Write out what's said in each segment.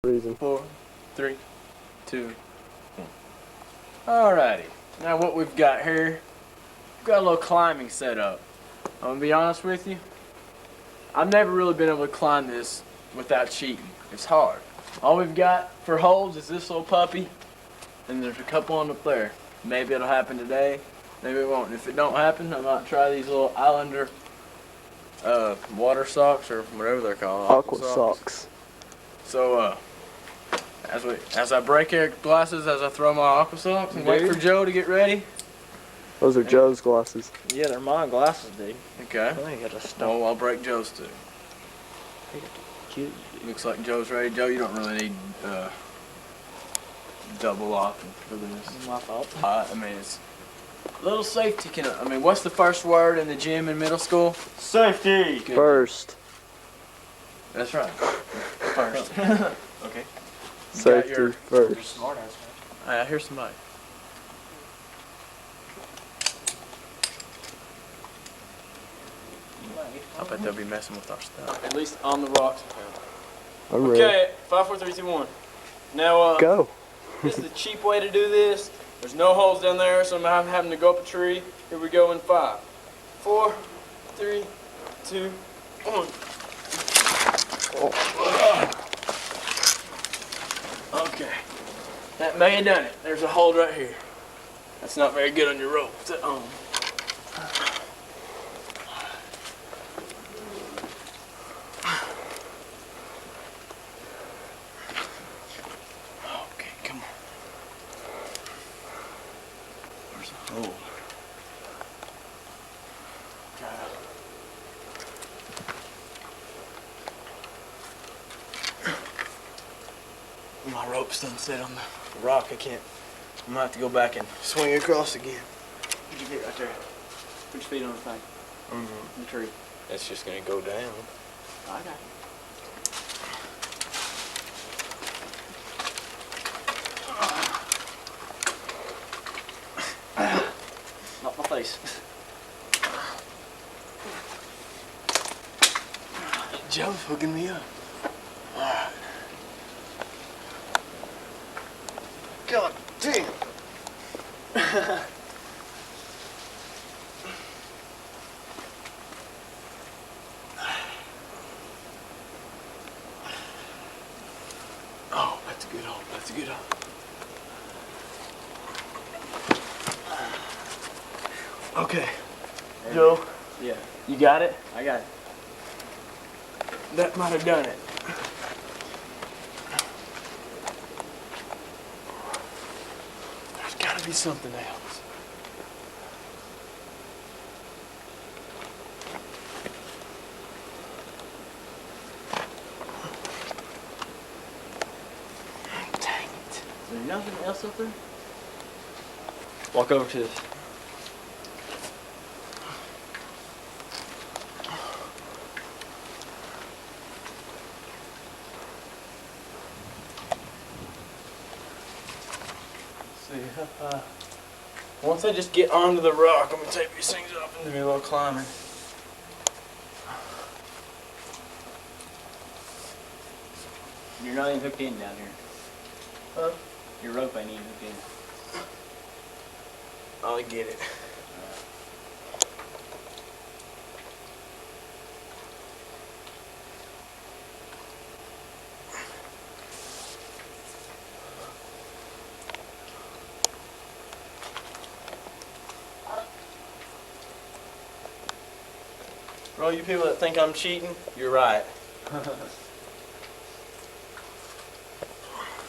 Reason. 4, 3, 2, 1. Alrighty. Now what we've got here, we've got a little climbing set up. I'm gonna be honest with you. I've never really been able to climb this without cheating. It's hard. All we've got for holds is this little puppy, and there's a couple on up there. Maybe it'll happen today, maybe it won't. And if it don't happen, I might try these little Islander water socks or whatever they're called. Aqua socks. So as I break air glasses, as I throw my aqua socks and wait for Joe to get ready. Those are Joe's glasses. Yeah, they're my glasses, dude. Okay. I got to stop. Well, I'll break Joe's too. Looks like Joe's ready. Joe, you don't really need double lock for this. My fault. I mean, it's little safety can. I mean, what's the first word in the gym in middle school? Safety. Good. First. That's right. First. Okay. You got Safety your- first. Smart ass, man. Here's somebody. I bet they'll be messing with our stuff. At least on the rocks. I'm ready. Okay, 5, 4, 3, 2, 1. Now, Go. this is the cheap way to do this. There's no holes down there, so I'm having to go up a tree. Here we go in 5, 4, 3, 2, 1. Okay. That may have done it. There's a hole right here. That's not very good on your rope. Okay, come on. Where's the hole? My rope's done set on the rock. I can't. I'm gonna have to go back and swing across again. Put your feet right there. Put your feet on the thing. The tree. It's just gonna go down. I got it. Not my face. Joe's hooking me up. Alright. God damn. Oh, that's a good hole. That's a good hole. Okay. Joe. Yeah. You got it? I got it. That might have done it. There's gotta be something else. Dang it. Is there nothing else up there? Walk over to this. See, once I just get onto the rock, I'm gonna take these things off and do a little climbing. You're not even hooked in down here. Huh? Your rope ain't even hooked in. I'll get it. For all you people that think I'm cheating, you're right.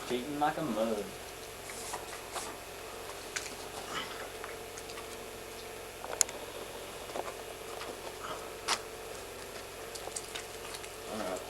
Cheating like a mug. Alright.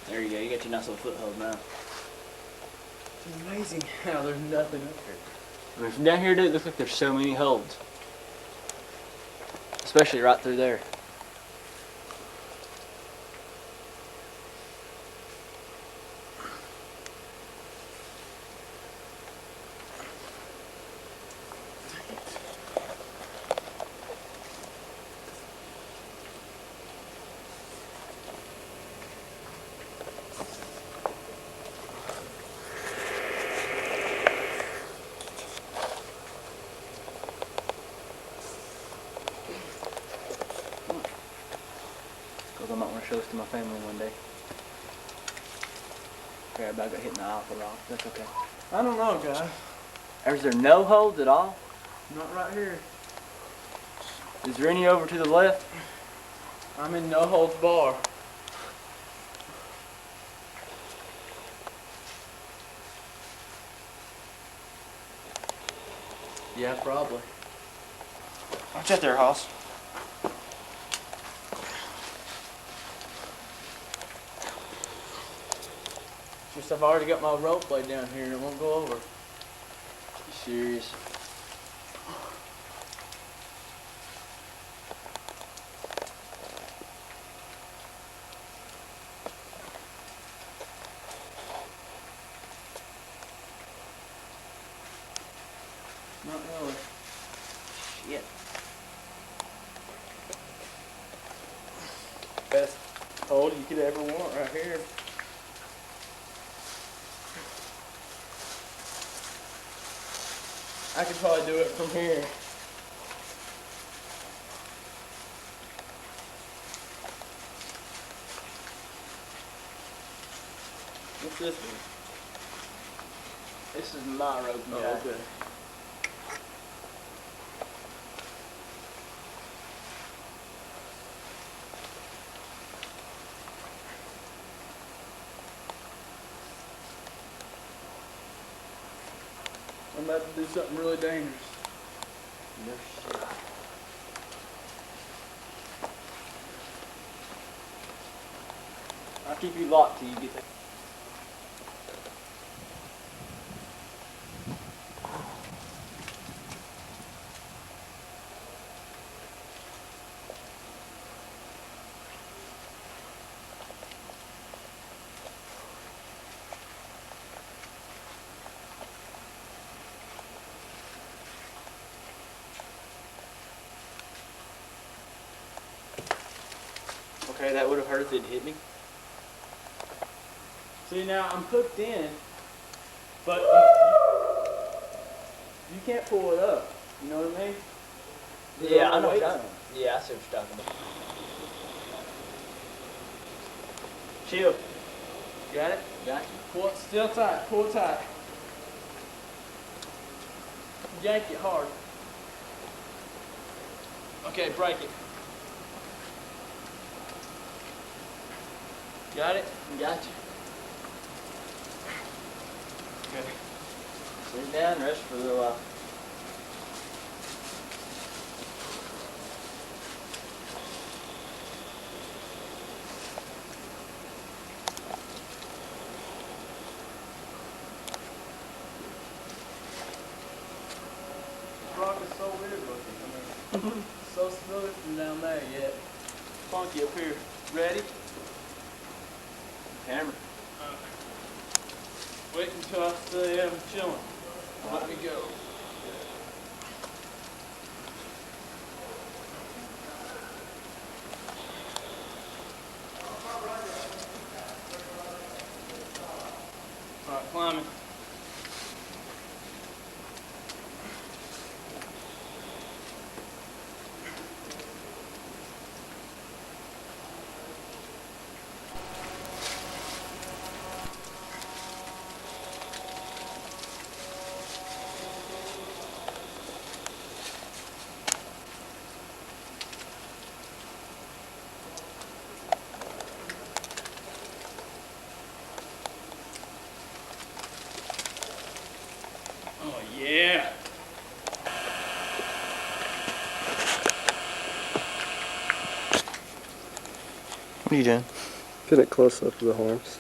There you go. You got your nice little foothold now. It's amazing how there's nothing up here. I mean, from down here, dude, it looks like there's so many holes. Especially right through there. Because I might want to show this to my family one day. Okay, I got hit in the eye with a rock. That's okay. I don't know, guys. Is there no holes at all? Not right here. Is there any over to the left? I'm in no holds bar. Yeah, probably. Watch out there, Hoss. Just I've already got my rope laid down here and it won't go over. You serious? Not really. Shit. Best hold you could ever want right here. I could probably do it from here. What's this one? This is my rope, Oh, guy. okay. I'm about to do something really dangerous. No shit. I'll keep you locked till you get there. Okay, that would have hurt if it hit me. See, now I'm hooked in, but you can't pull it up. You know what I mean? Yeah, I know Weights what on you're it. Yeah, I see what you're talking about. Chill. Got it? Got you. Pull it still tight. Pull tight. Yank it hard. Okay, break it. Got it? Got you. Okay. Sit down, rest for a little while. This rock is so weird looking. I mean, so smooth from down there yet funky up here. Ready? Camera. Wait until I say I'm chilling. Let me go. Alright, climbing. Oh yeah. What are you doing? Get it close up to the horns.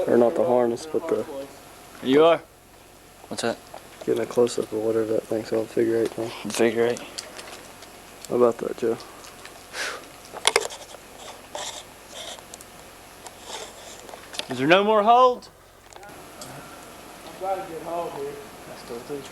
Or not the harness, but the You are? What's that? getting a close up of whatever that thing's called, figure eight thing. Figure eight. How about that, Joe? Is there no more holds? I've got a good hold here. I still do.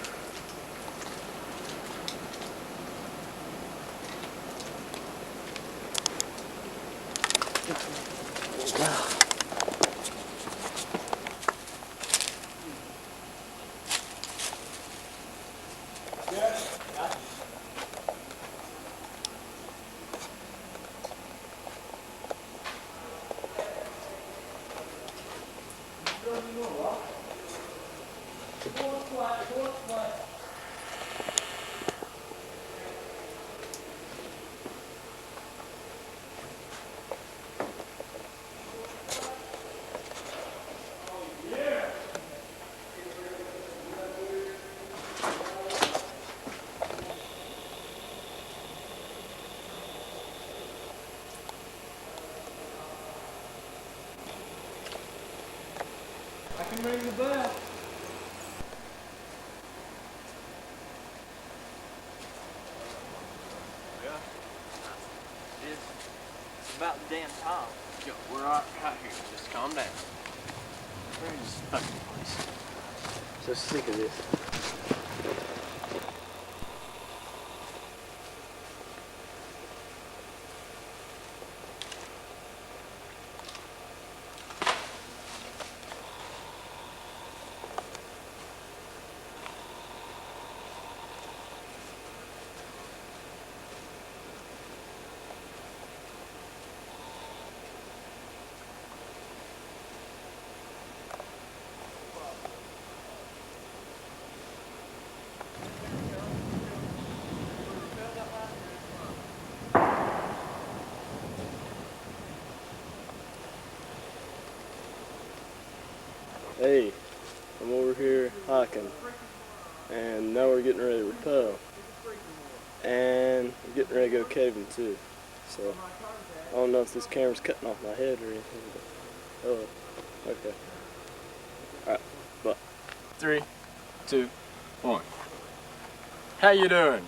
I can ring the bell. It's about the damn time. Yo, we're out here. Just calm down. Where is this fucking place? So sick of this. Hey, I'm over here hiking, and now we're getting ready to rappel, and we're getting ready to go caving too. So I don't know if this camera's cutting off my head or anything, but oh, okay. All right, bye. 3, 2, 1. How you doing?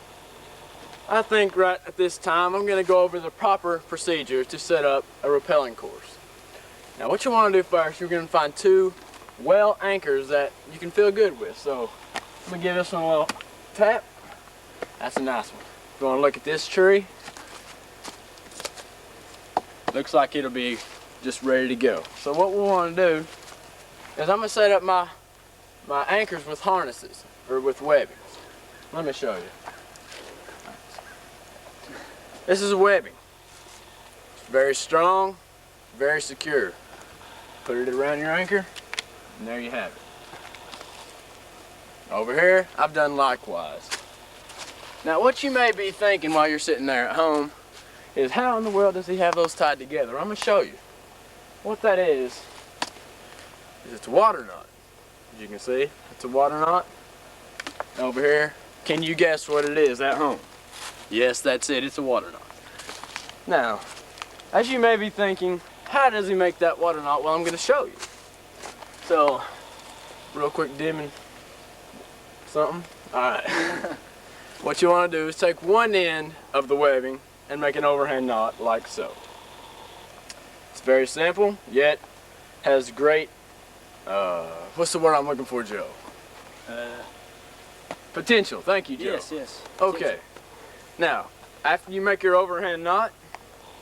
I think right at this time I'm going to go over the proper procedure to set up a rappelling course. Now what you want to do first, you're going to find 2 well anchors that you can feel good with. So I'm going to give this one a little tap. That's a nice one. If you want to look at this tree, looks like it'll be just ready to go. So what we want to do is I'm going to set up my anchors with harnesses, or with webbings. Let me show you. This is a webbing. It's very strong, very secure. Put it around your anchor, and there you have it. Over here, I've done likewise. Now what you may be thinking while you're sitting there at home is, how in the world does he have those tied together? I'm going to show you. What that is it's a water knot. As you can see, it's a water knot. Over here, can you guess what it is at home? Yes, that's it, it's a water knot. Now, as you may be thinking, how does he make that water knot? Well, I'm going to show you. So, real quick dimming something. Alright. What you want to do is take one end of the webbing and make an overhand knot like so. It's very simple, yet has great, what's the word I'm looking for, Joe? Potential. Thank you, Joe. Yes, yes. Okay. Now, after you make your overhand knot,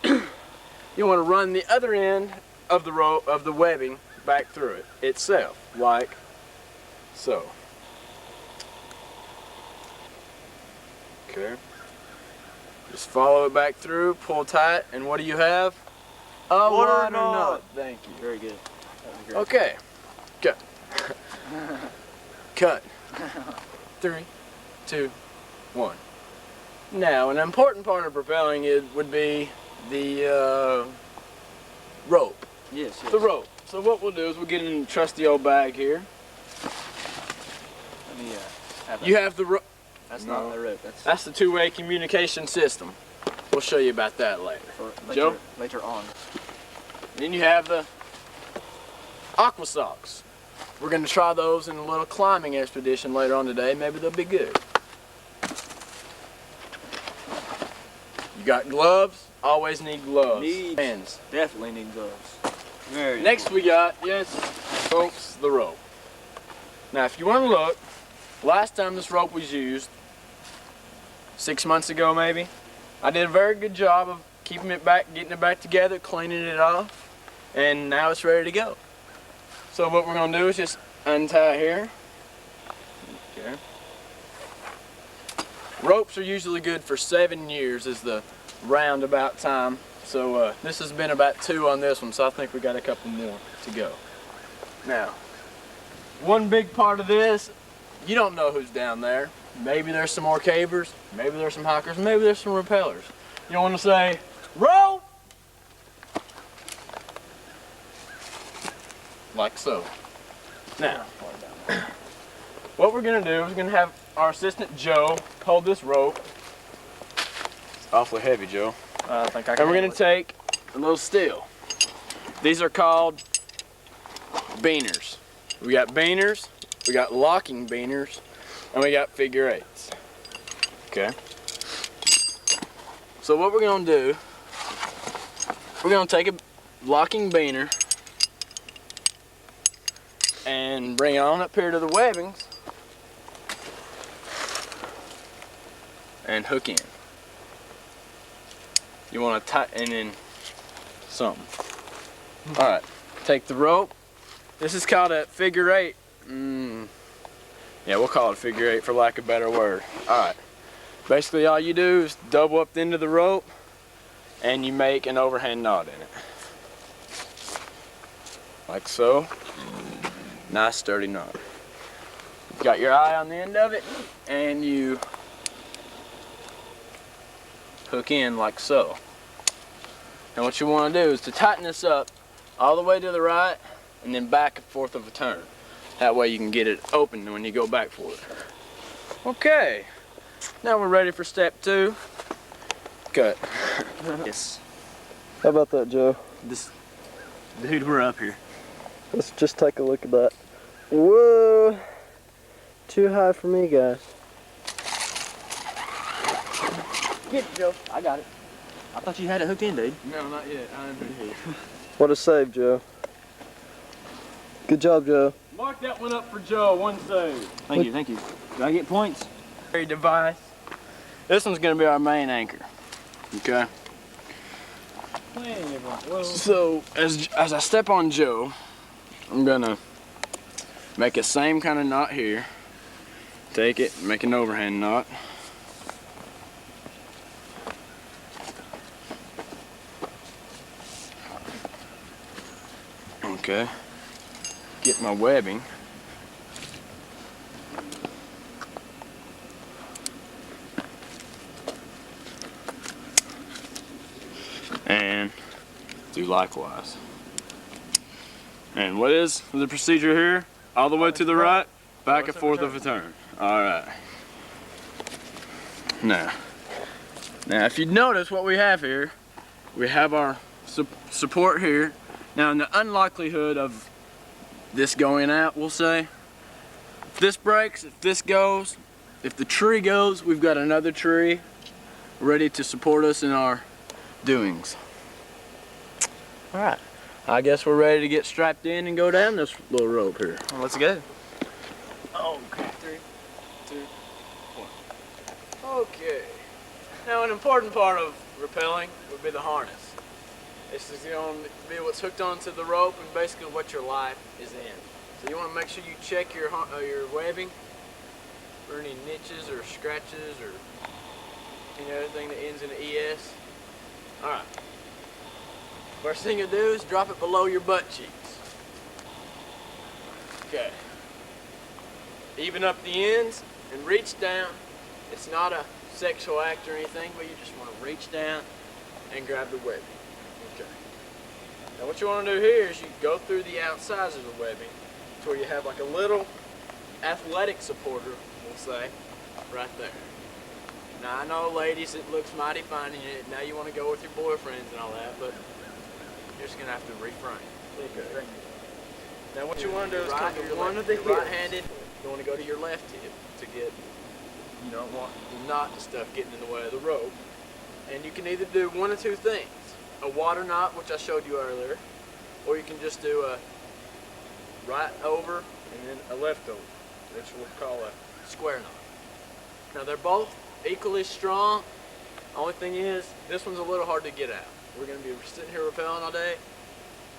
you want to run the other end of the webbing back through it itself, like so. Okay. Just follow it back through, pull tight, and what do you have? A water knot. Thank you. Very good. Okay. Cut. Cut. 3, 2, 1. Now, an important part of propelling would be the rope. Yes, yes. The rope. So what we'll do is we'll get in a trusty old bag here. Let me have that. You have the rope. That's not the rope. That's the two-way communication system. We'll show you about that later. for Joe? later on. Then you have the aqua socks. We're going to try those in a little climbing expedition later on today. Maybe they'll be good. You got gloves? Always need gloves. Hands. Definitely need gloves. Very Next we got, yes, folks, the rope. Now if you want to look, last time this rope was used, 6 months ago maybe, I did a very good job of keeping it back, getting it back together, cleaning it off, and now it's ready to go. So what we're going to do is just untie here. Okay. Ropes are usually good for 7 years is the roundabout time. So this has been about 2 on this one, so I think we got a couple more to go. Now, one big part of this, you don't know who's down there. Maybe there's some more cavers, maybe there's some hikers, maybe there's some repellers. You don't want to say, rope! Like so. Now, what we're going to do is we're going to have our assistant Joe hold this rope. It's awfully heavy, Joe. I think I can. And we're going to take a little steel. These are called beaners. We got beaners, we got locking beaners, and we got figure eights. Okay. So what we're going to do, we're going to take a locking beaner and bring it on up here to the webbings and hook in. You want to tighten in something. Alright, take the rope. This is called a figure eight. Yeah, we'll call it a figure eight for lack of a better word. Alright, basically all you do is double up the end of the rope and you make an overhand knot in it. Like so. Nice sturdy knot. You've got your eye on the end of it and you hook in like so. And what you want to do is to tighten this up all the way to the right and then back and forth of a turn. That way you can get it open when you go back for it. Okay, now we're ready for step 2. Cut. Yes. How about that, Joe? Dude, we're up here. Let's just take a look at that. Whoa! Too high for me, guys. Get it, Joe. I got it. I thought you had it hooked in, dude. No, not yet. I'm here. What a save, Joe. Good job, Joe. Mark that one up for Joe. 1 save. Thank you, thank you. Do I get points? Device. This one's going to be our main anchor. Okay. So as I step on Joe, I'm gonna make the same kind of knot here. Take it, make an overhand knot. Okay. Get my webbing. And do likewise. And what is the procedure here? All the way to the right, back and forth of a turn. Alright. Now if you notice what we have here, we have our support here. Now in the unlikelihood of this going out, we'll say, if this breaks, if this goes, if the tree goes, we've got another tree ready to support us in our doings. Alright, I guess we're ready to get strapped in and go down this little rope here. Well, let's go. Okay, 3, 2, 1. Okay. Now an important part of rappelling would be the harness. This is going to be what's hooked onto the rope and basically what your life is in. So you want to make sure you check your webbing for any niches or scratches or any other thing that ends in an ES. Alright. First thing you do is drop it below your butt cheeks. Okay. Even up the ends and reach down. It's not a sexual act or anything, but you just want to reach down and grab the webbing. Okay. Now what you want to do here is you go through the outsides of the webbing to where you have like a little athletic supporter, we'll say, right there. Now I know ladies, it looks mighty fine and now you want to go with your boyfriends and all that, but you're just going to have to refrain. Okay. Now what you want to do is come to one of the right-handed. You want to go to your left hip to get, you don't want the knot and stuff getting in the way of the rope. And you can either do one of two things. A water knot, which I showed you earlier, or you can just do a right over and then a left over. That's what we call a square knot. Now they're both equally strong. Only thing is, this one's a little hard to get out. We're going to be sitting here rappelling all day.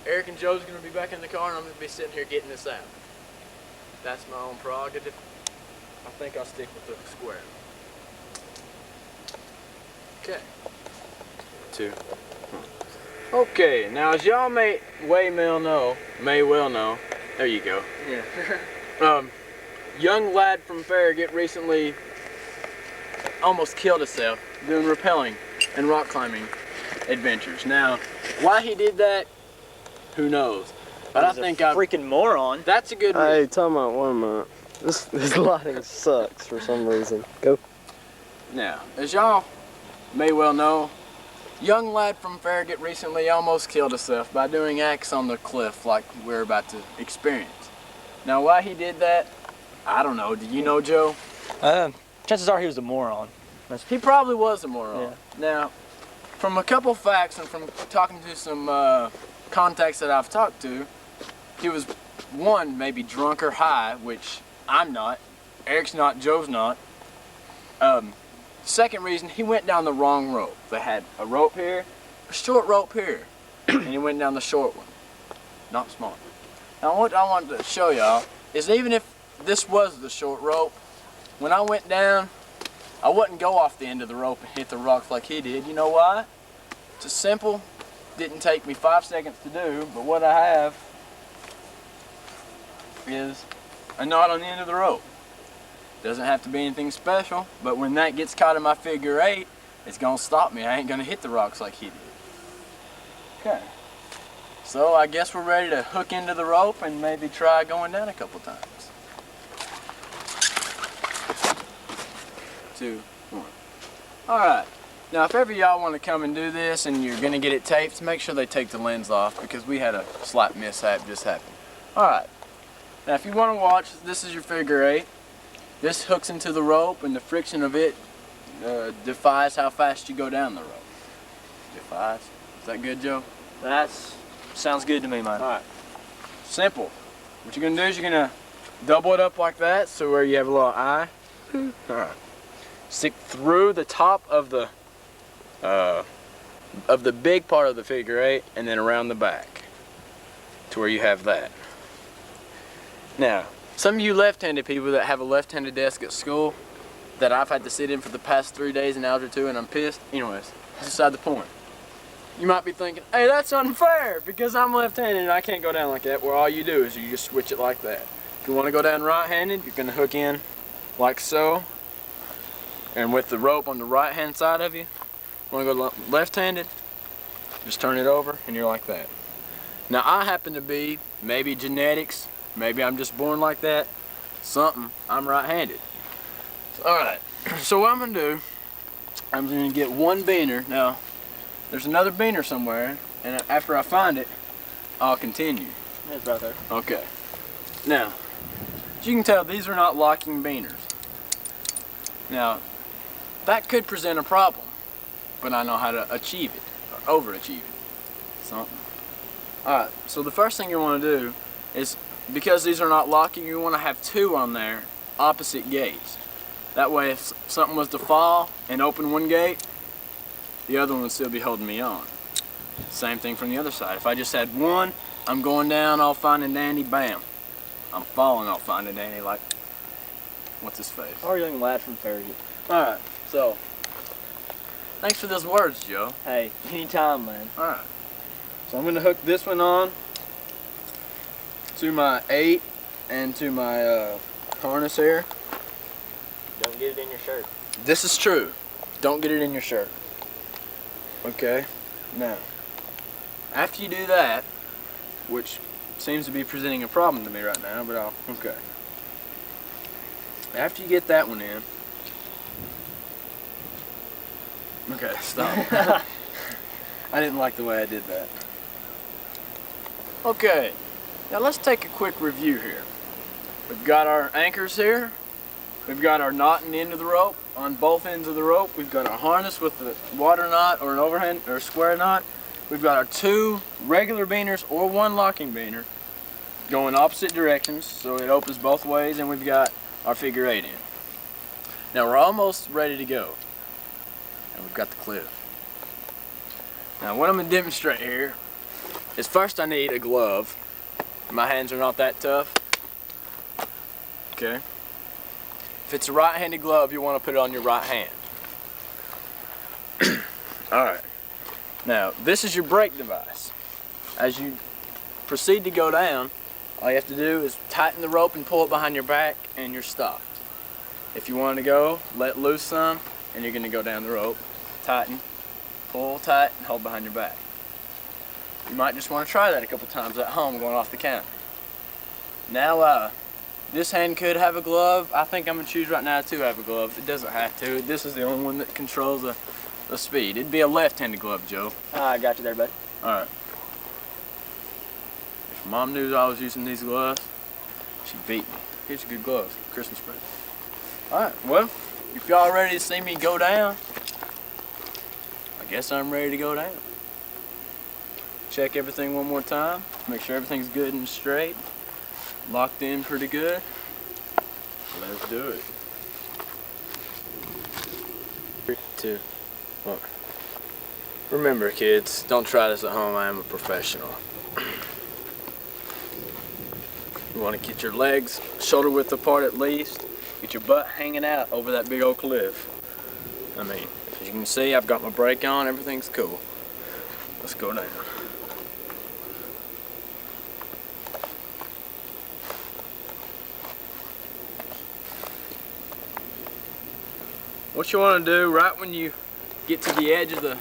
Eric and Joe's going to be back in the car, and I'm going to be sitting here getting this out. That's my own prerogative. I think I'll stick with the square. Okay. 2. Okay, now as y'all may well know, there you go. Yeah. Young lad from Farragut recently almost killed himself doing rappelling and rock climbing adventures. Now, why he did that, who knows? But I think I freaking moron. That's a good reason. Hey, time out 1 minute. This lighting sucks for some reason. Go. Now, as y'all may well know, young lad from Farragut recently almost killed himself by doing acts on the cliff like we're about to experience. Now, why he did that, I don't know. Do you know, Joe? Chances are he was a moron. He probably was a moron. Yeah. Now, from a couple facts and from talking to some contacts that I've talked to, he was, one, maybe drunk or high, which I'm not. Eric's not, Joe's not. Second reason, he went down the wrong rope. They had a rope here, a short rope here, and he went down the short one. Not smart. Now what I wanted to show y'all is even if this was the short rope, when I went down, I wouldn't go off the end of the rope and hit the rocks like he did. You know why? It's a simple, didn't take me 5 seconds to do, but what I have is a knot on the end of the rope. Doesn't have to be anything special, but when that gets caught in my figure 8, it's gonna stop me. I ain't gonna hit the rocks like he did. Okay. So I guess we're ready to hook into the rope and maybe try going down a couple times. 2, 1. Alright. Now if ever y'all want to come and do this and you're gonna get it taped, make sure they take the lens off because we had a slight mishap just happen. Alright. Now if you want to watch, this is your figure 8. This hooks into the rope and the friction of it defies how fast you go down the rope. Defies? Is that good, Joe? That sounds good to me, man. Alright. Simple. What you're going to do is you're going to double it up like that so where you have a little eye. Alright. Stick through the top of the big part of the figure 8 and then around the back to where you have that. Now, some of you left-handed people that have a left-handed desk at school that I've had to sit in for the past 3 days in Algebra 2 and I'm pissed. Anyways, that's beside the point. You might be thinking, hey, that's unfair because I'm left-handed and I can't go down like that. Well, all you do is you just switch it like that. If you want to go down right-handed, you're going to hook in like so. And with the rope on the right-hand side of you, want to go left-handed, just turn it over and you're like that. Now, I happen to be, maybe genetics, maybe I'm just born like that, something, I'm right-handed. Alright, so what I'm going to do, I'm going to get one beaner. Now, there's another beaner somewhere, and after I find it, I'll continue. It's right there. Okay. Now, as you can tell, these are not locking beaners. Now, that could present a problem, but I know how to achieve it, or overachieve it. Something. Alright, so the first thing you want to do is, because these are not locking, you want to have 2 on there, opposite gates. That way if something was to fall and open one gate, the other one would still be holding me on. Same thing from the other side. If I just had one, I'm going down all fine and dandy, bam. I'm falling all fine and dandy like, what's his face? Our young lad from Farragut. Alright, so, thanks for those words, Joe. Hey, anytime, man. Alright, so I'm going to hook this one on to my 8 and to my harness here. Don't get it in your shirt. This is true. Don't get it in your shirt. Okay, now, after you do that, which seems to be presenting a problem to me right now, but okay. After you get that one in, okay, stop. I didn't like the way I did that. Okay, Now let's take a quick review here. We've got our anchors here. We've got our knot in the end of the rope. On both ends of the rope, we've got our harness with the water knot or an overhand or square knot. We've got our 2 regular beaners or 1 locking beaner going opposite directions, so it opens both ways, and we've got our figure 8 in. Now we're almost ready to go, and we've got the clip. Now what I'm going to demonstrate here is first I need a glove. My hands are not that tough. Okay. If it's a right-handed glove, you want to put it on your right hand. Alright. Now, this is your brake device. As you proceed to go down, all you have to do is tighten the rope and pull it behind your back, and you're stopped. If you want to go, let loose some, and you're going to go down the rope. Tighten, pull tight, and hold behind your back. You might just want to try that a couple times at home going off the counter. Now, this hand could have a glove. I think I'm going to choose right now to have a glove. It doesn't have to. This is the only one that controls the speed. It'd be a left-handed glove, Joe. I got you there, bud. Alright. If Mom knew I was using these gloves, she'd beat me. Here's a good glove. Christmas present. Alright, well, if y'all ready to see me go down, I guess I'm ready to go down. Check everything one more time. Make sure everything's good and straight. Locked in pretty good. Let's do it. 3, 2, 1. Remember, kids, don't try this at home. I am a professional. You want to get your legs shoulder width apart at least. Get your butt hanging out over that big old cliff. I mean, as you can see, I've got my brake on. Everything's cool. Let's go down. What you want to do right when you get to the edge of the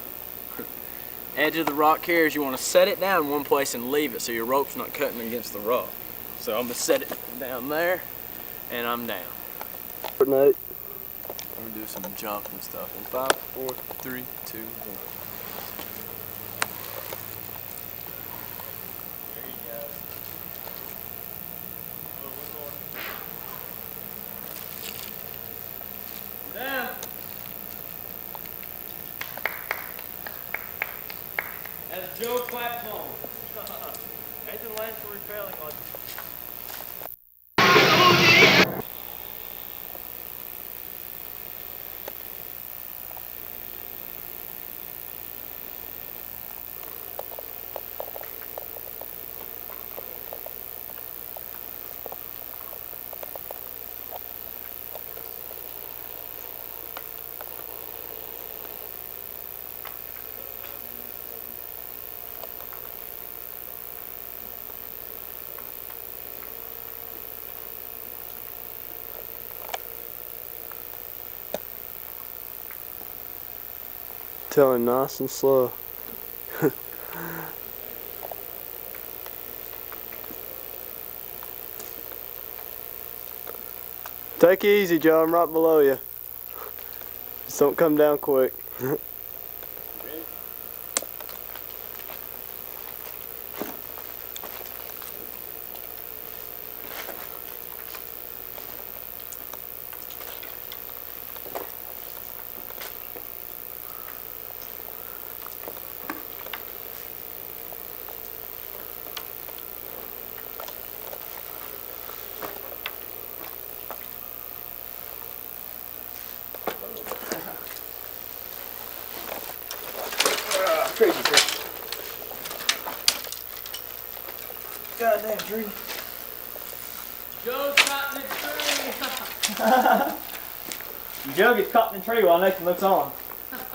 rock here is you want to set it down in one place and leave it so your rope's not cutting against the rock. So I'm going to set it down there, and I'm down. Good night. I'm going to do some jump and stuff. In 5, 4, 3, 2, 1. Down. As Joe claps home. Nathan lands for repelling like Tell him nice and slow. Take it easy, Joe. I'm right below you. Just don't come down quick. crazy tree. Goddamn tree. Joe's caught in the tree. Joe gets caught in the tree while Nathan looks on.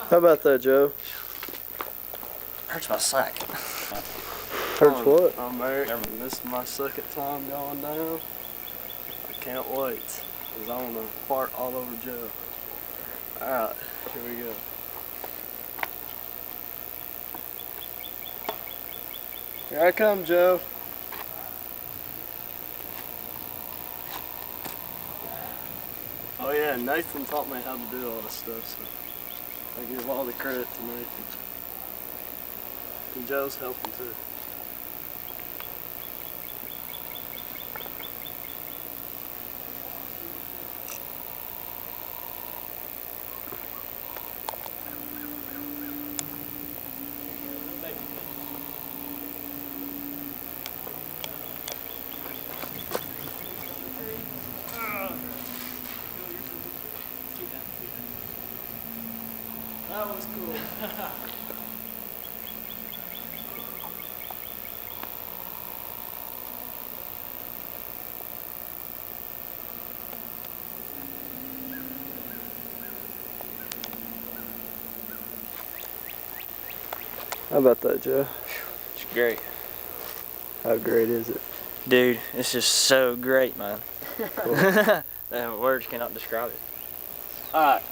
How about that, Joe? Hurts my sack. Hurts what? I'm Eric, and this is my second time going down. I can't wait, because I want to fart all over Joe. Alright, here we go. Here I come, Joe. Oh yeah, Nathan taught me how to do all this stuff, so I give all the credit to Nathan. And Joe's helping too. How about that, Joe? It's great. How great is it? Dude, it's just so great, man. Cool. Words cannot describe it. Alright,